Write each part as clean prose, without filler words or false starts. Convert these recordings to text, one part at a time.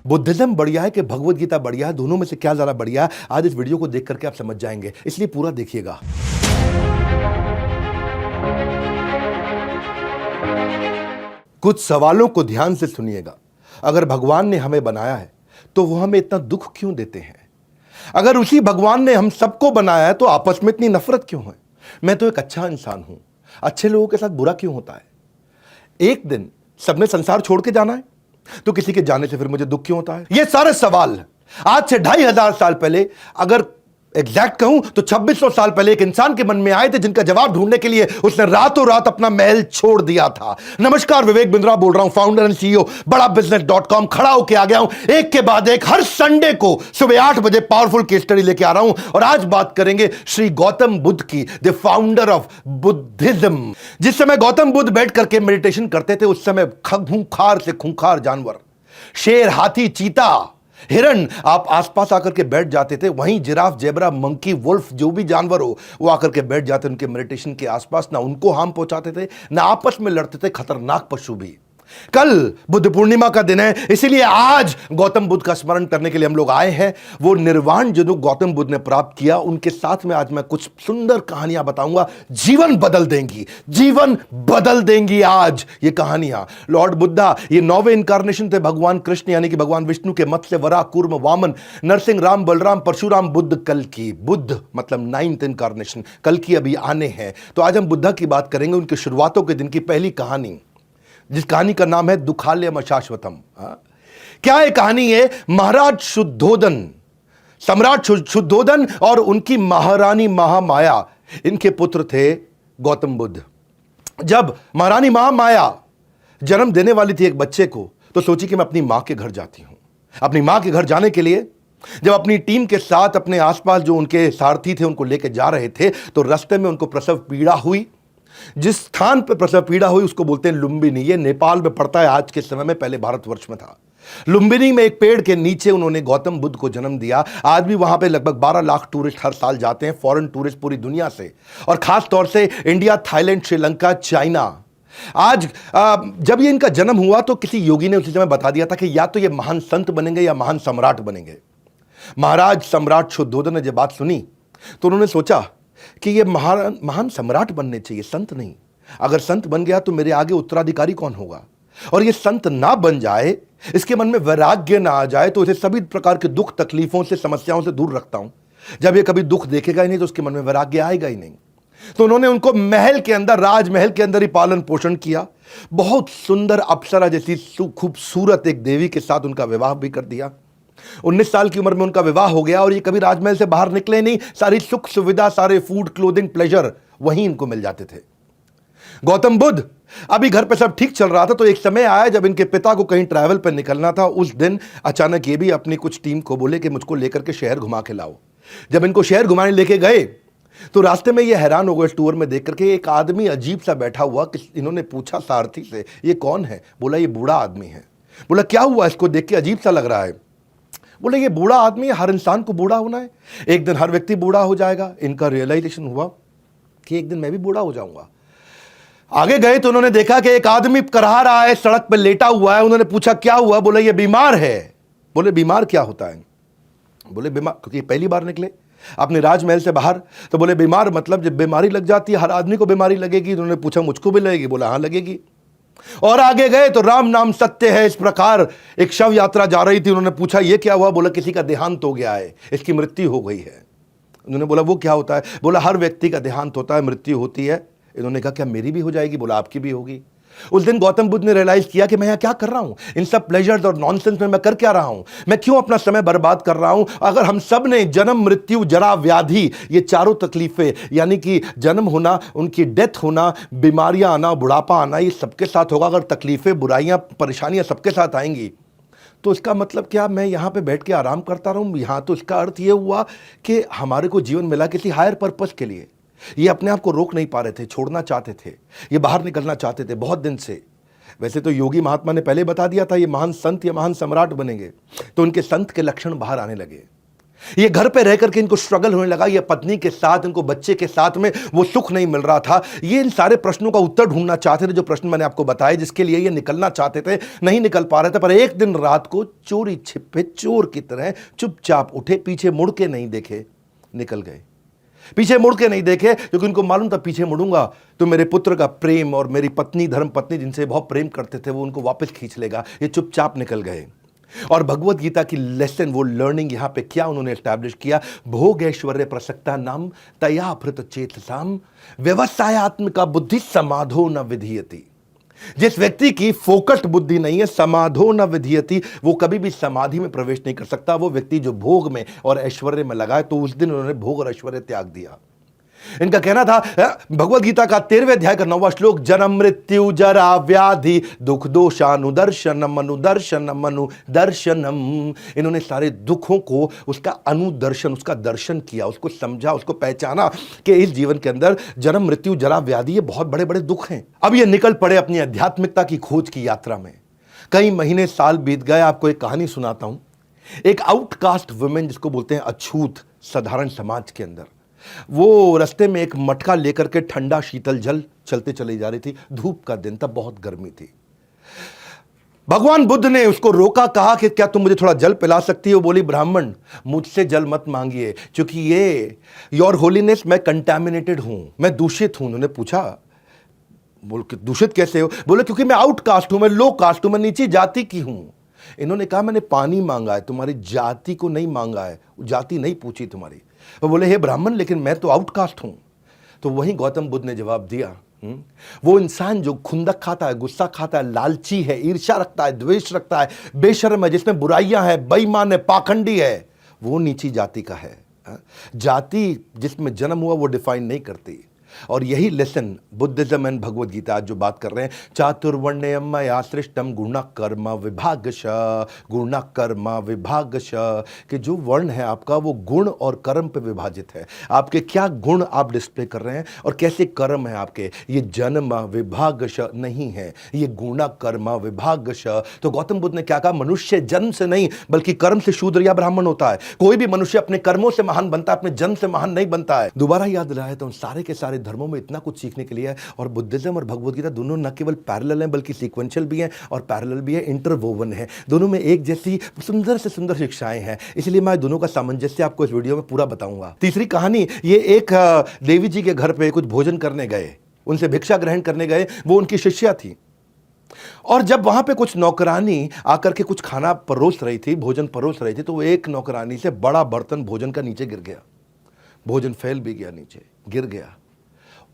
Buddhism बढ़िया है कि भगवत गीता बढ़िया है? दोनों में से क्या ज्यादा बढ़िया है? आज इस वीडियो को देख करके आप समझ जाएंगे, इसलिए पूरा देखिएगा। कुछ सवालों को ध्यान से सुनिएगा। अगर भगवान ने हमें बनाया है तो वो हमें इतना दुख क्यों देते हैं? अगर उसी भगवान ने हम सबको बनाया है तो आपस में इतनी नफरत क्यों है? मैं तो एक अच्छा इंसान हूं, अच्छे लोगों के साथ बुरा क्यों होता है? एक दिन सबने संसार छोड़ के जाना है, तो किसी के जाने से फिर मुझे दुख क्यों होता है? ये सारे सवाल आज से 2500 साल पहले, अगर एग्जैक्ट कहूं तो 2600 साल पहले एक इंसान के मन में आए थे, जिनका जवाब ढूंढने के लिए उसने रातों रात अपना महल छोड़ दिया था। नमस्कार, विवेक बिंद्रा बोल रहा हूं, फाउंडर एंड सीईओ बड़ा बिजनेस.com। खड़ा होके आ गया हूं एक के बाद एक, हर संडे को सुबह 8 बजे पावरफुल केस स्टडी लेके आ रहा हूं। और आज बात करेंगे श्री गौतम बुद्ध की, द फाउंडर ऑफ बुद्धिज्म। जिस समय गौतम बुद्ध बैठ करके मेडिटेशन करते थे, उस समय खूंखार से खूंखार जानवर, शेर, हाथी, चीता, हिरण आप आसपास आकर के बैठ जाते थे। वहीं जिराफ, जेबरा, मंकी, वुल्फ, जो भी जानवर हो वो आकर के बैठ जाते उनके मेडिटेशन के आसपास। ना उनको हार्म पहुंचाते थे, ना आपस में लड़ते थे। खतरनाक पशु भी। कल बुद्ध पूर्णिमा का दिन है, इसीलिए आज गौतम बुद्ध का स्मरण करने के लिए हम लोग आए हैं। वो निर्वाण जो गौतम बुद्ध ने प्राप्त किया, उनके साथ में आज मैं कुछ सुंदर कहानियां बताऊंगा। जीवन बदल देंगी, जीवन बदल देंगी आज ये कहानियां। लॉर्ड बुद्धा ये 9वें इनकारनेशन थे भगवान कृष्ण, यानी कि भगवान विष्णु के मत्स्य, वराह, कूर्म, वामन, नरसिंह, राम, बलराम, परशुराम, बुद्ध, कल्कि। बुद्ध मतलब 9th इनकारनेशन, कल्कि अभी आने हैं। तो आज हम बुद्धा की बात करेंगे, उनकी शुरुआतों के दिन की पहली कहानी, जिस कहानी का नाम है दुखालयम अशाश्वतम। क्या ये कहानी है? महाराज शुद्धोदन, सम्राट शुद्धोदन और उनकी महारानी महामाया, इनके पुत्र थे गौतम बुद्ध। जब महारानी महामाया जन्म देने वाली थी एक बच्चे को, तो सोची कि मैं अपनी मां के घर जाती हूं। अपनी मां के घर जाने के लिए जब अपनी टीम के साथ अपने आसपास जो उनके सारथी थे उनको लेकर जा रहे थे, तो रास्ते में उनको प्रसव पीड़ा हुई। जिस स्थान पर प्रसव पीड़ा हुई उसको बोलते हैं लुम्बिनी। ये नेपाल में पड़ता है आज के समय में, पहले भारतवर्ष में था। लुम्बिनी में एक पेड़ के नीचे उन्होंने गौतम बुद्ध को जन्म दिया। आज भी वहां पे लगभग 12 लाख टूरिस्ट हर साल जाते हैं, फॉरेन टूरिस्ट पूरी दुनिया से, और खास तौर से इंडिया, थाईलैंड, श्रीलंका, चाइना। आज जब ये इनका जन्म हुआ तो किसी योगी ने उसी समय बता दिया था कि या तो ये महान संत बनेंगे या महान सम्राट बनेंगे। महाराज सम्राट शुद्धोदन ने जब बात सुनी तो उन्होंने सोचा कि ये महान सम्राट बनने चाहिए, संत नहीं। अगर संत बन गया तो मेरे आगे उत्तराधिकारी कौन होगा? और ये संत ना बन जाए, इसके मन में वैराग्य ना आ जाए, तो इसे सभी प्रकार के दुख, तकलीफों से, समस्याओं से दूर रखता हूं। जब ये कभी दुख देखेगा ही नहीं तो उसके मन में वैराग्य आएगा ही नहीं। तो उन्होंने उनको महल के अंदर, राजमहल के अंदर ही पालन पोषण किया। बहुत सुंदर अप्सरा जैसी खूबसूरत एक देवी के साथ उनका विवाह भी कर दिया। 19 साल की उम्र में उनका विवाह हो गया और ये कभी राजमहल से बाहर निकले नहीं। सारी सुख सुविधा, सारे फूड, क्लोथिंग, प्लेजर वहीं इनको मिल जाते थे। गौतम बुद्ध अभी घर पे सब ठीक चल रहा था, तो एक समय आया जब इनके पिता को कहीं ट्रैवल पर निकलना था। उस दिन अचानक ये भी अपनी कुछ टीम को बोले कि मुझको लेकर के शहर घुमा के लाओ। जब इनको शहर घुमाने लेके गए तो रास्ते में ये हैरान हो गए टूर में देख करके, एक आदमी अजीब सा बैठा हुआ। इन्होंने पूछा सारथी से, ये कौन है? बोला ये बूढ़ा आदमी है। बोला क्या हुआ, इसको देख के अजीब सा लग रहा है। बोले ये बूढ़ा आदमी है, हर इंसान को बूढ़ा होना है, एक दिन हर व्यक्ति बूढ़ा हो जाएगा। इनका रियलाइजेशन हुआ कि एक दिन मैं भी बूढ़ा हो जाऊंगा। आगे गए तो उन्होंने देखा कि एक आदमी करहा रहा है, सड़क पर लेटा हुआ है। उन्होंने पूछा क्या हुआ? बोले ये बीमार है। बोले बीमार क्या होता है? बोले बीमार, क्योंकि पहली बार निकले अपने राजमहल से बाहर, तो बोले बीमार मतलब जब बीमारी लग जाती है, हर आदमी को बीमारी लगेगी। उन्होंने पूछा मुझको भी लगेगी? बोला हाँ लगेगी। और आगे गए तो राम नाम सत्य है, इस प्रकार एक शव यात्रा जा रही थी। उन्होंने पूछा ये क्या हुआ? बोला किसी का देहांत हो गया है, इसकी मृत्यु हो गई है। उन्होंने बोला वो क्या होता है? बोला हर व्यक्ति का देहांत होता है, मृत्यु होती है। इन्होंने कहा क्या मेरी भी हो जाएगी? बोला आपकी भी होगी। उस दिन गौतम बुद्ध ने रियलाइज किया कि मैं यहां क्या कर रहा हूं, इन सब प्लेजर्स और नॉनसेंस में मैं कर क्या रहा हूं, मैं क्यों अपना समय बर्बाद कर रहा हूं। अगर हम सब ने जन्म, मृत्यु, जरा, व्याधि, ये चारों तकलीफें, यानी कि जन्म होना, उनकी डेथ होना, बीमारियां आना, बुढ़ापा आना, ये सबके साथ होगा। अगर तकलीफें, बुराइयां, परेशानियां सबके साथ आएंगी तो इसका मतलब क्या मैं यहां पे बैठ के आराम करता रहूं? यहां तो इसका अर्थ ये हुआ कि हमारे को जीवन मिला किसी हायर पर्पस के लिए। ये अपने आप को रोक नहीं पा रहे थे, छोड़ना चाहते थे, ये बाहर निकलना चाहते थे बहुत दिन से। वैसे तो योगी महात्मा ने पहले बता दिया था ये महान संत या महान सम्राट बनेंगे, तो उनके संत के लक्षण बाहर आने लगे। ये घर पे रह करके इनको स्ट्रगल होने लगा, ये पत्नी के साथ, इनको बच्चे के साथ में वो सुख नहीं मिल रहा था। ये इन सारे प्रश्नों का उत्तर ढूंढना चाहते थे, जो प्रश्न मैंने आपको बताए, जिसके लिए ये निकलना चाहते थे, नहीं निकल पा रहे थे। पर एक दिन रात को चोरी छिपे चोर की तरह चुपचाप उठे, पीछे मुड़ के नहीं देखे, निकल गए। पीछे मुड़ के नहीं देखे क्योंकि उनको मालूम था पीछे मुड़ूंगा तो मेरे पुत्र का प्रेम और मेरी पत्नी, धर्म पत्नी जिनसे बहुत प्रेम करते थे, वो उनको वापस खींच लेगा। ये चुपचाप निकल गए। और भगवत गीता की लेसन, वो लर्निंग यहां पे क्या उन्होंने एस्टैब्लिश किया, भोग ऐश्वर्य प्रसक्ता नाम तया भृत चेतसाम व्यवसायत्मिका बुद्धि समाधो न विधीयति। जिस व्यक्ति की फोकस्ड बुद्धि नहीं है, समाधो न विधीयति, वो कभी भी समाधि में प्रवेश नहीं कर सकता। वो व्यक्ति जो भोग में और ऐश्वर्य में लगा है, तो उस दिन उन्होंने भोग और ऐश्वर्य त्याग दिया। इनका कहना था, भगवत गीता का 13वें अध्याय का 9वां श्लोक, जन्म मृत्यु जरा व्याधि दुख दोषानुदर्शनम अनुदर्शनम अनुदर्शनम। इन्होंने सारे दुखों को, उसका अनुदर्शन, उसका दर्शन किया, उसको समझा, उसको पहचाना कि इस जीवन के अंदर जन्म मृत्यु जरा व्याधि ये बहुत बड़े बड़े दुख हैं। अब ये निकल पड़े अपनी आध्यात्मिकता की खोज की यात्रा में। कई महीने साल बीत गए। आपको एक कहानी सुनाता हूं। एक आउटकास्ट वुमेन, जिसको बोलते हैं अछूत साधारण समाज के अंदर, वो रास्ते में एक मटका लेकर के ठंडा शीतल जल चलते चली जा रही थी। धूप का दिन था, बहुत गर्मी थी। भगवान बुद्ध ने उसको रोका, कहा कि क्या तुम मुझे थोड़ा जल पिला सकती हो? बोली, ब्राह्मण मुझसे जल मत मांगिए, क्योंकि ये योर होलीनेस, मैं कंटामिनेटेड हूं, मैं दूषित हूं। उन्होंने पूछा, बोल के दूषित कैसे हो? बोले, क्योंकि मैं आउटकास्ट हूं, मैं लो कास्ट हूं, मैं नीची जाति की हूं। इन्होंने कहा, मैंने पानी मांगा है, तुम्हारी जाति को नहीं मांगा है, जाति नहीं पूछी तुम्हारी। वो बोले, हे ब्राह्मण, लेकिन मैं तो आउटकास्ट हूं। तो वहीं गौतम बुद्ध ने जवाब दिया, वो इंसान जो खुंदक खाता है, गुस्सा खाता है, लालची है, ईर्ष्या रखता है, द्वेष रखता है, बेशर्म है, जिसमें बुराइयां हैं, बेईमान है, पाखंडी है, वो नीची जाति का है। जाति जिसमें जन्म हुआ वो डिफाइन नहीं करती। और यही lesson Buddhism and Bhagavad Gita आज जो बात कर रहे हैं, चातुर्वर्ण्यम मया सृष्टम गुण कर्म विभागश, गुण कर्म विभागश, कि जो वर्ण है आपका वो गुण और कर्म पे विभाजित है। आपके क्या गुण आप डिस्प्ले कर रहे हैं और कैसे कर्म है आपके, ये जन्म विभागश नहीं है, ये गुण कर्म विभागश। तो गौतम बुद्ध ने क्या कहा, मनुष्य जन्म से नहीं बल्कि कर्म से शूद्र या ब्राह्मण होता है। कोई भी मनुष्य अपने कर्मों से महान बनता है, अपने जन्म से महान नहीं बनता है। दोबारा याद दिलाया तो सारे के सारे धर्मों में इतना कुछ सीखने के लिए है। और बुद्धिज्म और भगवत गीता दोनों न केवल पैरेलल हैं बल्कि सीक्वेंशियल भी हैं और पैरेलल भी है, इंटरवोवन है। दोनों में एक जैसी सुंदर से सुंदर शिक्षाएं हैं। इसलिए मैं दोनों का सामंजस्य आपको इस वीडियो में पूरा बताऊंगा। तीसरी कहानी, ये एक देवी जी के घर पे कुछ भोजन करने गए, उनसे भिक्षा ग्रहण करने गए। वो उनकी शिष्या थी। और जब वहां पे कुछ नौकरानी आकर के कुछ खाना परोस रही थी, भोजन परोस रही थी, तो एक नौकरानी से बड़ा बर्तन भोजन का नीचे गिर गया। भोजन फैल भी गया, नीचे गिर गया।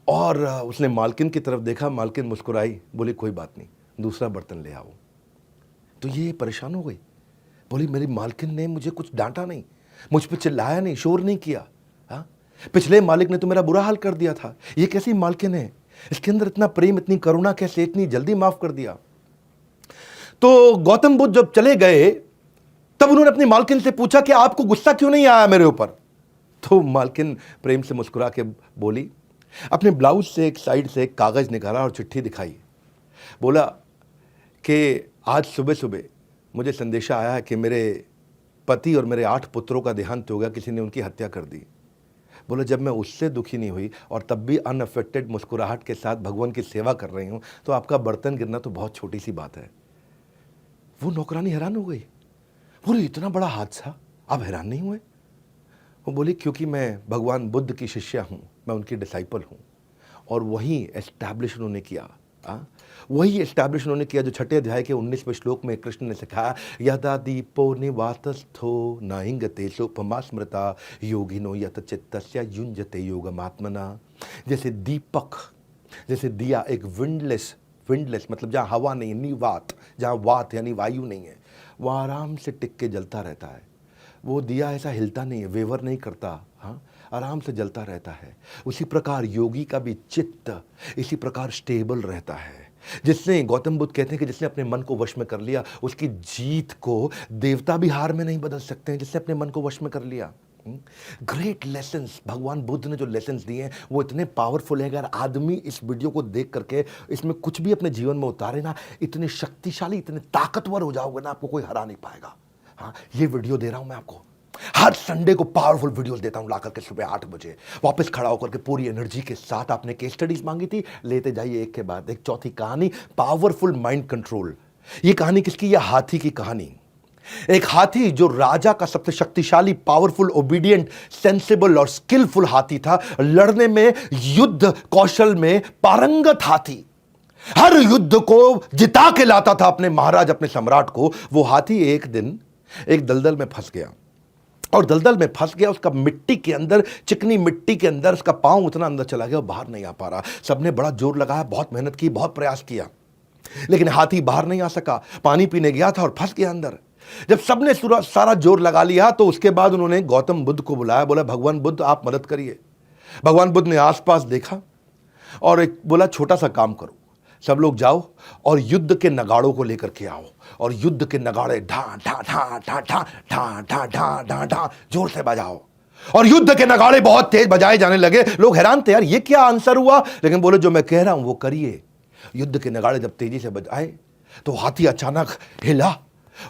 और उसने मालकिन की तरफ देखा, मालकिन मुस्कुराई, बोली कोई बात नहीं, दूसरा बर्तन ले आओ। तो ये परेशान हो गई, बोली मेरी मालकिन ने मुझे कुछ डांटा नहीं, मुझ पे चिल्लाया नहीं, शोर नहीं किया। हाँ, पिछले मालिक ने तो मेरा बुरा हाल कर दिया था, ये कैसी मालकिन है, इसके अंदर इतना प्रेम, इतनी करुणा कैसे, इतनी जल्दी माफ कर दिया। तो गौतम बुद्ध जब चले गए तब उन्होंने अपनी मालकिन से पूछा कि आपको गुस्सा क्यों नहीं आया मेरे ऊपर? तो मालकिन प्रेम से मुस्कुरा के बोली, अपने ब्लाउज से एक साइड से एक कागज निकाला और चिट्ठी दिखाई। बोला कि आज सुबह सुबह मुझे संदेशा आया है कि मेरे पति और मेरे 8 पुत्रों का देहांत हो गया, किसी ने उनकी हत्या कर दी। बोला जब मैं उससे दुखी नहीं हुई और तब भी अनअफेक्टेड मुस्कुराहट के साथ भगवान की सेवा कर रही हूं, तो आपका बर्तन गिरना तो बहुत छोटी सी बात है। वो नौकरानी हैरान हो गई, बोले इतना बड़ा हादसा, आप हैरान नहीं हुए? वो बोली क्योंकि मैं भगवान बुद्ध की शिष्या हूँ, मैं उनकी डिसाइपल हूँ। और वही एस्टैब्लिश उन्होंने किया, वही एस्टैब्लिश उन्होंने किया जो 6 अध्याय के 19वें श्लोक में कृष्ण ने सिखाया, यदा दीपो निवातस्थो नाहिंगते सोपमा स्मृता योगिनो यत चित्तस्य युञ्जते योगमात्मना। जैसे दीपक, जैसे दिया एक विंडलेस मतलब जहाँ हवा नहीं है, निवात, जहाँ वात यानी वायु नहीं है, वह आराम से टिक के जलता रहता है। वो दिया ऐसा हिलता नहीं है, वेवर नहीं करता, हाँ, आराम से जलता रहता है। उसी प्रकार योगी का भी चित्त इसी प्रकार स्टेबल रहता है। जिसने, गौतम बुद्ध कहते हैं कि जिसने अपने मन को वश में कर लिया, उसकी जीत को देवता भी हार में नहीं बदल सकते हैं, जिसने अपने मन को वश में कर लिया। ग्रेट लेसन्स, भगवान बुद्ध ने जो लेसन्स दिए हैं वो इतने पावरफुल है। अगर आदमी इस वीडियो को देख करके इसमें कुछ भी अपने जीवन में उतारे ना, इतने शक्तिशाली, इतने ताकतवर हो जाओगे ना, आपको कोई हरा नहीं पाएगा। हाँ, ये वीडियो दे रहा हूं मैं आपको, हर संडे को पावरफुल वीडियोस देता हूं ला करके सुबह 8 बजे, वापस खड़ा होकर के पूरी एनर्जी के साथ। आपने केस स्टडीज मांगी थी, लेते जाइए एक के बाद एक। चौथी कहानी, पावरफुल माइंड कंट्रोल। ये कहानी किसकी? यह हाथी की कहानी। एक हाथी जो राजा का सबसे शक्तिशाली, पावरफुल, ओबीडियंट, सेंसिबल और स्किलफुल हाथी था, लड़ने में, युद्ध कौशल में पारंगत हाथी, हर युद्ध को जिता के लाता था अपने महाराज, अपने सम्राट को। वो हाथी एक दिन एक दलदल में फंस गया, और दलदल में फंस गया। उसका मिट्टी के अंदर, चिकनी मिट्टी के अंदर उसका पांव उतना अंदर चला गया, बाहर नहीं आ पा रहा। सबने बड़ा जोर लगाया, बहुत मेहनत की, बहुत प्रयास किया, लेकिन हाथी बाहर नहीं आ सका। पानी पीने गया था और फंस गया अंदर। जब सबने सारा जोर लगा लिया तो उसके बाद उन्होंने गौतम बुद्ध को बुलाया, बोला भगवान बुद्ध आप मदद करिए। भगवान बुद्ध ने आसपास देखा और एक बोला छोटा सा काम करो, सब लोग जाओ और युद्ध के नगाड़ों को लेकर के आओ, और युद्ध के नगाड़े ढा ढा ढा ढा ढा ढा ढा ढा ढा ढा जोर से बजाओ। और युद्ध के नगाड़े बहुत तेज बजाए जाने लगे। लोग हैरान थे, यार ये क्या आंसर हुआ, लेकिन बोले जो मैं कह रहा हूं वो करिए। युद्ध के नगाड़े जब तेजी से बजाए तो हाथी अचानक हिला,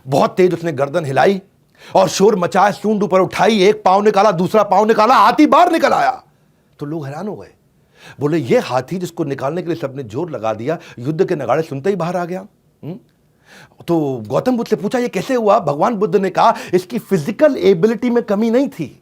बहुत तेज उसने गर्दन हिलाई और शोर मचाया, सूंड ऊपर उठाई, एक पांव निकाला, दूसरा पांव निकाला, हाथी बाहर निकल आया। तो लोग हैरान हो गए, बोले ये हाथी जिसको निकालने के लिए सबने जोर लगा दिया, युद्ध के नगाड़े सुनते ही बाहर आ गया। तो गौतम बुद्ध से पूछा ये कैसे हुआ? भगवान बुद्ध ने कहा इसकी फिजिकल एबिलिटी में कमी नहीं थी,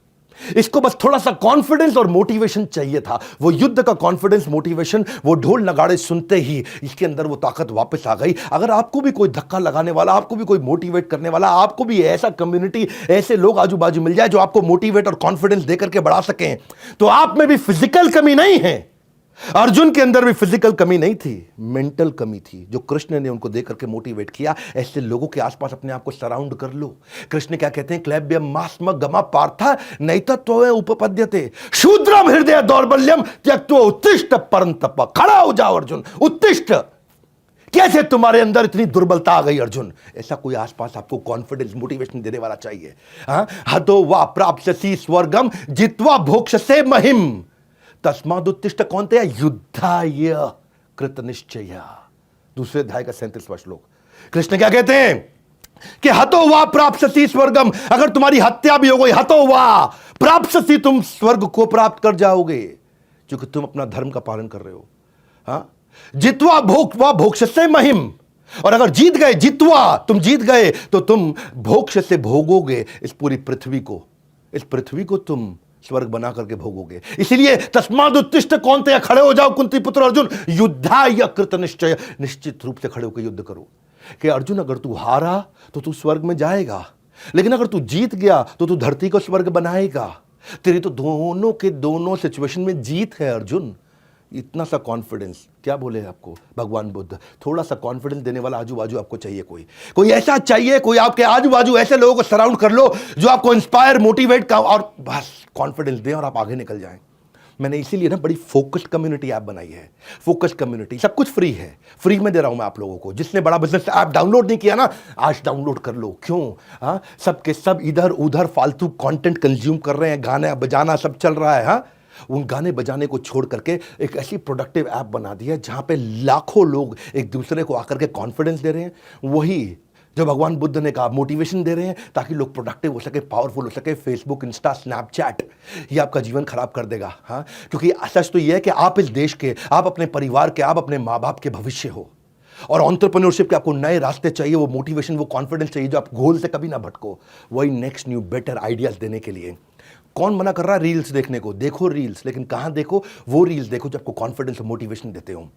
इसको बस थोड़ा सा कॉन्फिडेंस और मोटिवेशन चाहिए था। वो युद्ध का कॉन्फिडेंस, मोटिवेशन, वो ढोल नगाड़े सुनते ही इसके अंदर वो ताकत वापस आ गई। अगर आपको भी कोई धक्का लगाने वाला, आपको भी कोई मोटिवेट करने वाला, आपको भी ऐसा कम्युनिटी, ऐसे लोग आजू बाजू मिल जाए जो आपको मोटिवेट और कॉन्फिडेंस देकर के बढ़ा सकें, तो आप में भी फिजिकल कमी नहीं है। अर्जुन के अंदर भी फिजिकल कमी नहीं थी, मेंटल कमी थी, जो कृष्ण ने उनको देकर के मोटिवेट किया। ऐसे लोगों के आसपास अपने आप को सराउंड कर लो। कृष्ण क्या कहते हैं? क्लैब्यम मास्म गमा पार्था नैतत्व उपपद्यते शूद्रम हृदय दौर्बल्यम त्यक्त्वा उत्तिष्ठ परंतप। खड़ा हो जाओ अर्जुन, उत्तिष्ठ। कैसे तुम्हारे अंदर इतनी दुर्बलता आ गई अर्जुन? ऐसा कोई आसपास आपको कॉन्फिडेंस, मोटिवेशन देने वाला चाहिए। हतो वा प्राप्स्यसि स्वर्गम जित्वा भोक्ष्यसे महिम तस्मादुत्तिष्ठ। कौन थे? युद्धाय कृत निश्चय। दूसरे अध्याय का 37वां श्लोक। कृष्ण क्या कहते हैं कि हतो वा प्राप्स्यसि स्वर्गम, अगर तुम्हारी हत्या भी हो गई, हतो वा प्राप्स्यसि, तुम स्वर्ग को प्राप्त कर जाओगे, क्योंकि तुम अपना धर्म का पालन कर रहे हो। जित्वा भोक्त्वा भोक्ष्यसे महिम, और अगर जीत गए, जित्वा तुम जीत गए, तो तुम भोक्ष से भोगोगे इस पूरी पृथ्वी को, इस पृथ्वी को तुम स्वर्ग बना करके भोगोगे। इसलिए तस्माद उत्तिष्ठ, कौन थे? खड़े हो जाओ कुंती पुत्र अर्जुन, युद्धाय कृत निश्चय, निश्चित रूप से खड़े होकर युद्ध करो। कि अर्जुन अगर तू हारा तो तू स्वर्ग में जाएगा, लेकिन अगर तू जीत गया तो तू धरती को स्वर्ग बनाएगा। तेरी तो दोनों के दोनों सिचुएशन में जीत है अर्जुन। इतना सा कॉन्फिडेंस, क्या बोले आपको भगवान बुद्ध? थोड़ा सा कॉन्फिडेंस देने वाला आजू बाजू आपको चाहिए, कोई ऐसा चाहिए, कोई आपके आजू बाजू ऐसे लोगों को सराउंड कर लो जो आपको इंस्पायर, मोटिवेट का और बस कॉन्फिडेंस दें और आप आगे निकल जाएं। मैंने इसीलिए ना बड़ी फोकस्ड कम्युनिटी ऐप बनाई है। फोकस्ड कम्युनिटी, सब कुछ फ्री है, फ्री में दे रहा हूं मैं आप लोगों को। जिसने बड़ा बिजनेस ऐप डाउनलोड नहीं किया ना, आज डाउनलोड कर लो। क्यों? सबके सब इधर उधर फालतू कंटेंट कंज्यूम कर रहे हैं, गाना बजाना सब चल रहा है। उन गाने बजाने को छोड़ करके एक ऐसी प्रोडक्टिव ऐप बना दी है जहां पे लाखों लोग एक दूसरे को आकर के कॉन्फिडेंस दे रहे हैं। वही जो भगवान बुद्ध ने कहा, मोटिवेशन दे रहे हैं ताकि लोग प्रोडक्टिव हो सके, पावरफुल हो सके। फेसबुक, इंस्टा, स्नैपचैट ये आपका जीवन खराब कर देगा। क्योंकि सच तो ये है कि आप इस देश के, आप अपने परिवार के, आप अपने माँ बाप के भविष्य हो। और एंटरप्रेन्योरशिप के आपको नए रास्ते चाहिए, वो मोटिवेशन, वो कॉन्फिडेंस चाहिए जो आप गोल से कभी ना भटको। वही नेक्स्ट न्यू बेटर आइडियाज देने के लिए। कौन मना कर रहा है रील्स देखने को? देखो रील्स, लेकिन कहां देखो? वो रील्स देखो जो आपको कॉन्फिडेंस और मोटिवेशन देते हो।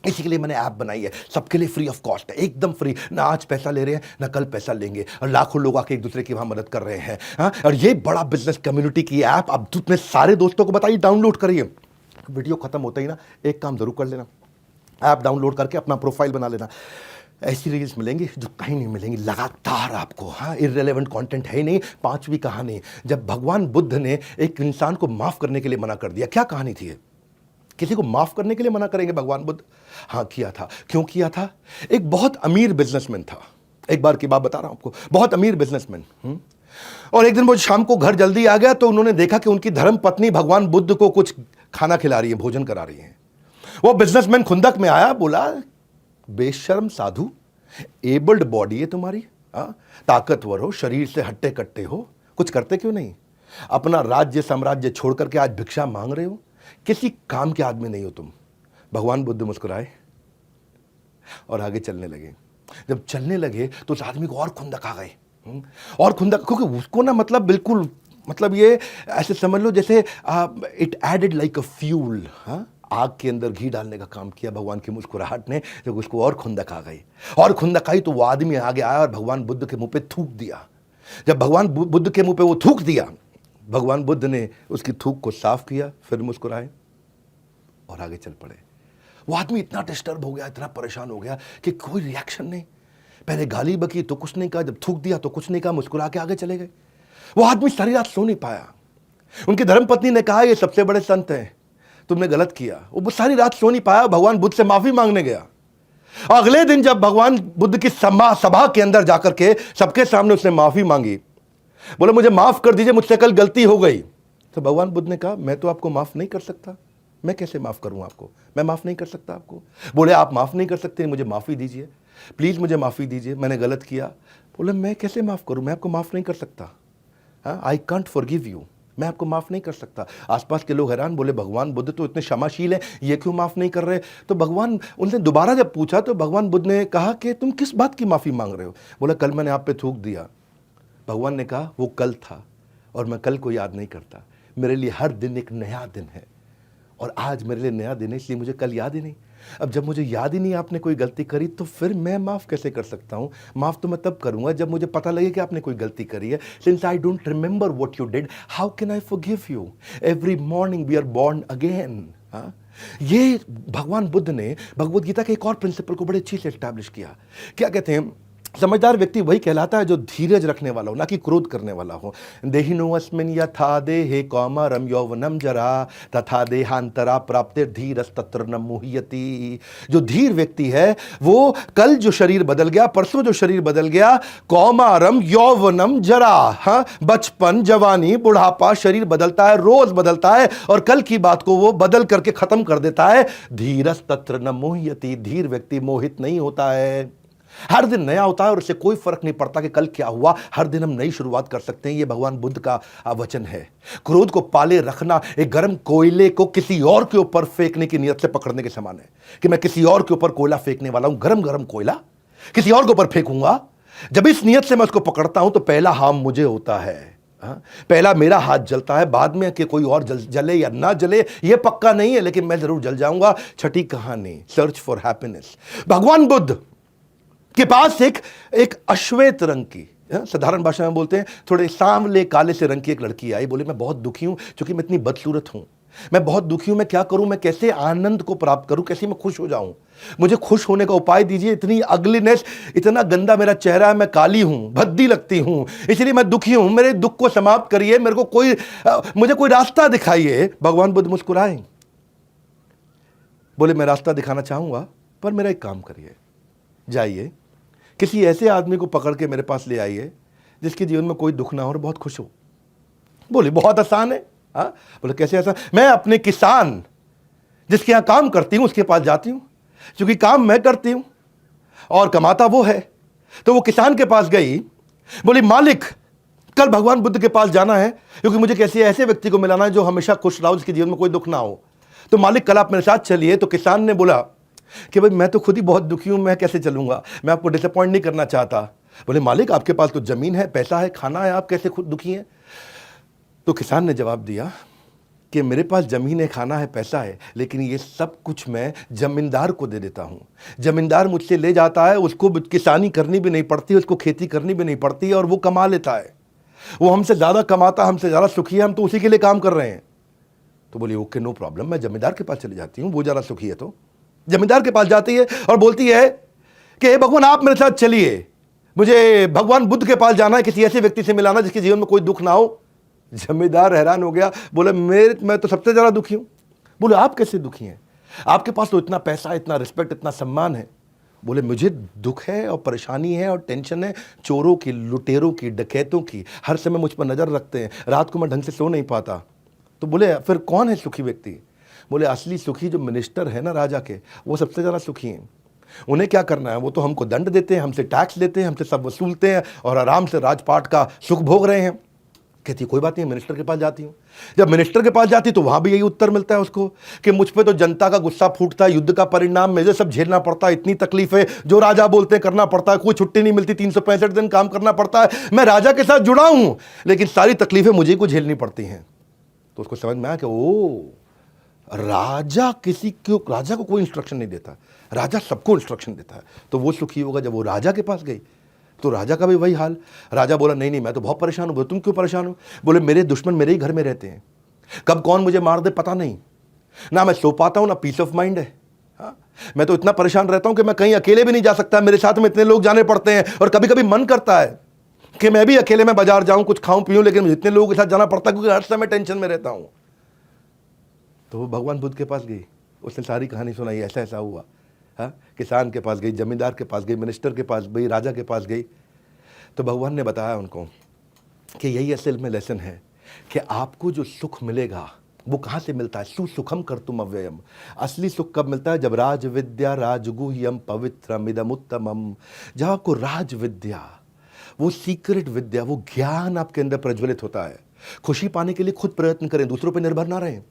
इसी के लिए मैंने ऐप बनाई है, सबके लिए फ्री ऑफ कॉस्ट है, एकदम फ्री। ना आज पैसा ले रहे हैं, ना कल पैसा लेंगे, और लाखों लोग आके एक दूसरे की वहां मदद कर रहे हैं। और ये बड़ा बिजनेस कम्युनिटी की ऐप आप अपने सारे दोस्तों को बताइए, डाउनलोड करिए। वीडियो खत्म होता ही ना एक काम जरूर कर लेना, ऐप डाउनलोड करके अपना प्रोफाइल बना लेना। ऐसी रील्स मिलेंगी जो कहीं नहीं मिलेंगी लगातार आपको। इररिलेवेंट कंटेंट है ही नहीं। 5वीं कहानी, जब भगवान बुद्ध ने एक इंसान को माफ करने के लिए मना कर दिया, क्या कहानी थी? किसी को माफ करने के लिए मना करेंगे भगवान बुद्ध? किया था। क्यों किया था? एक बहुत अमीर बिजनेसमैन था, एक बार की बात बता रहा हूं आपको, बहुत अमीर बिजनेसमैन। और एक दिन वो शाम को घर जल्दी आ गया तो उन्होंने देखा कि उनकी धर्म पत्नी भगवान बुद्ध को कुछ खाना खिला रही है, भोजन करा रही है। वो बिजनेसमैन खुंदक में आया, बोला बेशर्म साधु, एबल्ड बॉडी है तुम्हारी, ताकतवर हो, शरीर से हट्टे कट्टे हो, कुछ करते क्यों नहीं? अपना राज्य साम्राज्य छोड़ करके आज भिक्षा मांग रहे हो, किसी काम के आदमी नहीं हो तुम। भगवान बुद्ध मुस्कुराए और आगे चलने लगे। जब चलने लगे तो उस आदमी को और खुंदक आ गए, और खुंदक, क्योंकि उसको ना मतलब बिल्कुल मतलब ये ऐसे समझ लो जैसे it added like a fuel, आग के अंदर घी डालने का काम किया भगवान की मुस्कुराहट ने। जब उसको और खुंदक आ गई, और खुंदक आई तो वो आदमी आगे आया और भगवान बुद्ध के मुंह पे थूक दिया। जब भगवान बुद्ध के मुंह पे वो थूक दिया, भगवान बुद्ध ने उसकी थूक को साफ किया, फिर मुस्कुराए और आगे चल पड़े। वो आदमी इतना डिस्टर्ब हो गया, इतना परेशान हो गया कि कोई रिएक्शन नहीं। पहले गाली बकी तो कुछ नहीं कहा, जब थूक दिया तो कुछ नहीं कहा, मुस्कुरा के आगे चले गए। वो आदमी सारी रात सो नहीं पाया। उनकी धर्मपत्नी ने कहा ये सबसे बड़े संत हैं, तुमने गलत किया। वो सारी रात सो नहीं पाया, भगवान बुद्ध से माफी मांगने गया। अगले दिन जब भगवान बुद्ध की सभा के अंदर जाकर के सबके सामने उसने माफी मांगी, बोले मुझे माफ कर दीजिए, मुझसे कल गलती हो गई। तो भगवान बुद्ध ने कहा मैं तो आपको माफ नहीं कर सकता, मैं कैसे माफ करूं आपको, मैं माफ नहीं कर सकता आपको। बोले आप माफ नहीं कर सकते, मुझे माफी दीजिए, प्लीज मुझे माफी दीजिए, मैंने गलत किया। बोले मैं कैसे माफ करूं, मैं आपको माफ नहीं कर सकता, आई कांट फॉरगिव यू, मैं आपको माफ नहीं कर सकता। आसपास के लोग हैरान, बोले भगवान बुद्ध तो इतने क्षमाशील हैं, ये क्यों माफ नहीं कर रहे। तो भगवान उनसे दोबारा जब पूछा तो भगवान बुद्ध ने कहा कि तुम किस बात की माफी मांग रहे हो। बोला कल मैंने आप पे थूक दिया। भगवान ने कहा वो कल था और मैं कल को याद नहीं करता, मेरे लिए हर दिन एक नया दिन है, और आज मेरे लिए नया दिन है, इसलिए मुझे कल याद ही नहीं। अब जब मुझे याद ही नहीं आपने कोई गलती करी, तो फिर मैं माफ़ कैसे कर सकता हूँ। माफ़ तो मैं तब करूँगा जब मुझे पता लगे कि आपने कोई गलती करी है। Since I don't remember what you did, how can I forgive you. Every morning we are born again. ये भगवान बुद्ध ने भगवद गीता के एक और प्रिंसिपल को बड़े अच्छी से एस्टैब्लिश किया। क्या कहते हैं, समझदार व्यक्ति वही कहलाता है जो धीरज रखने वाला हो, ना कि क्रोध करने वाला हो। देहिनो अस्मिन् यथा देहे कौमारम यौवनम जरा तथा देहांतरा प्राप्ते धीरस तत्र न मुह्यति। जो धीर व्यक्ति है वो कल जो शरीर बदल गया, परसों जो शरीर बदल गया, कौमारम यौवनम जरा, बचपन जवानी बुढ़ापा शरीर बदलता है, रोज बदलता है, और कल की बात को वो बदल करके खत्म कर देता है। धीरस तत्र न मुह्यति, धीर व्यक्ति मोहित नहीं होता है। हर दिन नया होता है और उससे कोई फर्क नहीं पड़ता कि कल क्या हुआ, हर दिन हम नई शुरुआत कर सकते हैं। ये भगवान बुद्ध का वचन है। क्रोध को पाले रखना एक गर्म कोयले को किसी और के ऊपर फेंकने की नियत से पकड़ने के समान है कि मैं किसी और के ऊपर कोयला फेंकने वाला हूं, गरम गरम कोयला किसी और के ऊपर फेंकूंगा। जब इस नियत से मैं उसको पकड़ता हूं तो पहला हार्म मुझे होता है, पहला मेरा हाथ जलता है, बाद में कि कोई और जले या ना जले ये पक्का नहीं है, लेकिन मैं जरूर जल जाऊंगा। छठी कहानी, सर्च फॉर हैप्पीनेस। भगवान बुद्ध के पास एक अश्वेत रंग की, साधारण भाषा में बोलते हैं थोड़े सांवले काले से रंग की एक लड़की आई। बोले मैं बहुत दुखी हूं क्योंकि मैं इतनी बदसूरत हूं, मैं बहुत दुखी हूं, मैं क्या करूं, मैं कैसे आनंद को प्राप्त करूं, कैसे मैं खुश हो जाऊं, मुझे खुश होने का उपाय दीजिए। इतनी अगलीनेस, इतना गंदा मेरा चेहरा है, मैं काली हूं, भद्दी लगती हूं, इसलिए मैं दुखी हूं, मेरे दुख को समाप्त करिए, मेरे को मुझे कोई रास्ता दिखाइए। भगवान बुद्ध मुस्कुराए, बोले मैं रास्ता दिखाना चाहूंगा, पर मेरा एक काम करिए, जाइए किसी ऐसे आदमी को पकड़ के मेरे पास ले आइए जिसके जीवन में कोई दुख ना हो और बहुत खुश हो। बोले बहुत आसान है। बोले कैसे आसान? मैं अपने किसान जिसके यहां काम करती हूं उसके पास जाती हूं, क्योंकि काम मैं करती हूं और कमाता वो है। तो वो किसान के पास गई, बोली मालिक कल भगवान बुद्ध के पास जाना है क्योंकि मुझे किसी ऐसे व्यक्ति को मिलाना है जो हमेशा खुश रहा हो, जिसके जीवन में कोई दुख ना हो। तो मालिक कल आप मेरे साथ चलिए। तो किसान ने बोला कि भाई मैं तो खुद ही बहुत दुखी हूं, मैं कैसे चलूंगा, मैं आपको डिसअपॉइंट नहीं करना चाहता। बोले मालिक आपके पास तो जमीन है, पैसा है, खाना है, आप कैसे खुद दुखी हैं। तो किसान ने जवाब दिया कि मेरे पास जमीन है, खाना है, पैसा है, लेकिन ये सब कुछ मैं जमींदार को दे देता हूं। जमींदार मुझसे ले जाता है, उसको किसानी करनी भी नहीं पड़ती, उसको खेती करनी भी नहीं पड़ती, और वो कमा लेता है। वो हमसे ज़्यादा कमाता, हमसे ज़्यादा सुखी है, हम तो उसी के लिए काम कर रहे हैं। तो बोली ओके नो प्रॉब्लम, मैं जमींदार के पास चली जाती हूँ, वो ज़्यादा सुखी है। तो जमींदार के पास जाती है और बोलती है कि भगवान आप मेरे साथ चलिए, मुझे भगवान बुद्ध के पास जाना है, किसी ऐसे व्यक्ति से मिलाना जिसके जीवन में कोई दुख ना हो। जमींदार हैरान हो गया, बोले मैं तो सबसे ज्यादा दुखी हूं। बोले आप कैसे दुखी हैं, आपके पास तो इतना पैसा, इतना रिस्पेक्ट, इतना सम्मान है। बोले मुझे दुख है और परेशानी है और टेंशन है, चोरों की, लुटेरों की, डकैतों की, हर समय मुझ पर नजर रखते हैं, रात को मैं ढंग से सो नहीं पाता। तो बोले फिर कौन है सुखी व्यक्ति। बोले असली सुखी जो मिनिस्टर है ना राजा के, वो सबसे ज़्यादा सुखी हैं। उन्हें क्या करना है, वो तो हमको दंड देते हैं, हमसे टैक्स लेते हैं, हमसे सब वसूलते हैं और आराम से राजपाट का सुख भोग रहे हैं। कहती है कोई बात नहीं, मिनिस्टर के पास जाती हूँ। जब मिनिस्टर के पास जाती तो वहां भी यही उत्तर मिलता है उसको कि मुझ पे तो जनता का गुस्सा फूटता है, युद्ध का परिणाम मुझे सब झेलना पड़ता है, इतनी तकलीफें जो राजा बोलते हैं करना पड़ता है, कोई छुट्टी नहीं मिलती, 365 दिन काम करना पड़ता है, मैं राजा के साथ जुड़ा हूं लेकिन सारी तकलीफें मुझे को झेलनी पड़ती हैं। तो उसको समझ में आया कि ओ, राजा राजा को कोई इंस्ट्रक्शन नहीं देता, राजा सबको इंस्ट्रक्शन देता है। तो वो सुखी होगा। जब वो राजा के पास गई तो राजा का भी वही हाल। राजा बोला नहीं नहीं मैं तो बहुत परेशान हूं। बोले तुम क्यों परेशान हो? बोले मेरे दुश्मन मेरे ही घर में रहते हैं, कब कौन मुझे मार दे पता नहीं, ना मैं सो पाता हूं ना पीस ऑफ माइंड है। हाँ? मैं तो इतना परेशान रहता हूं कि मैं कहीं अकेले भी नहीं जा सकता, मेरे साथ में इतने लोग जाने पड़ते हैं और कभी कभी मन करता है कि मैं भी अकेले में बाजार जाऊं, कुछ खाऊं पीऊं, लेकिन इतने लोगों के साथ जाना पड़ता है क्योंकि हर समय टेंशन में रहता हूं। तो वो भगवान बुद्ध के पास गई, उसने सारी कहानी सुनाई, ऐसा ऐसा हुआ। हाँ, किसान के पास गई, जमींदार के पास गई, मिनिस्टर के पास गई, राजा के पास गई। तो भगवान ने बताया उनको कि यही असल में लेसन है कि आपको जो सुख मिलेगा वो कहाँ से मिलता है? सुसुखम कर्तुम अव्ययम। असली सुख कब मिलता है? जब राज विद्या राजगुह्यम पवित्रम उत्तमम। जब आपको राज विद्या, वो सीक्रेट विद्या, वो ज्ञान आपके अंदर प्रज्वलित होता है। खुशी पाने के लिए खुद प्रयत्न करें, दूसरों पर निर्भर ना रहें।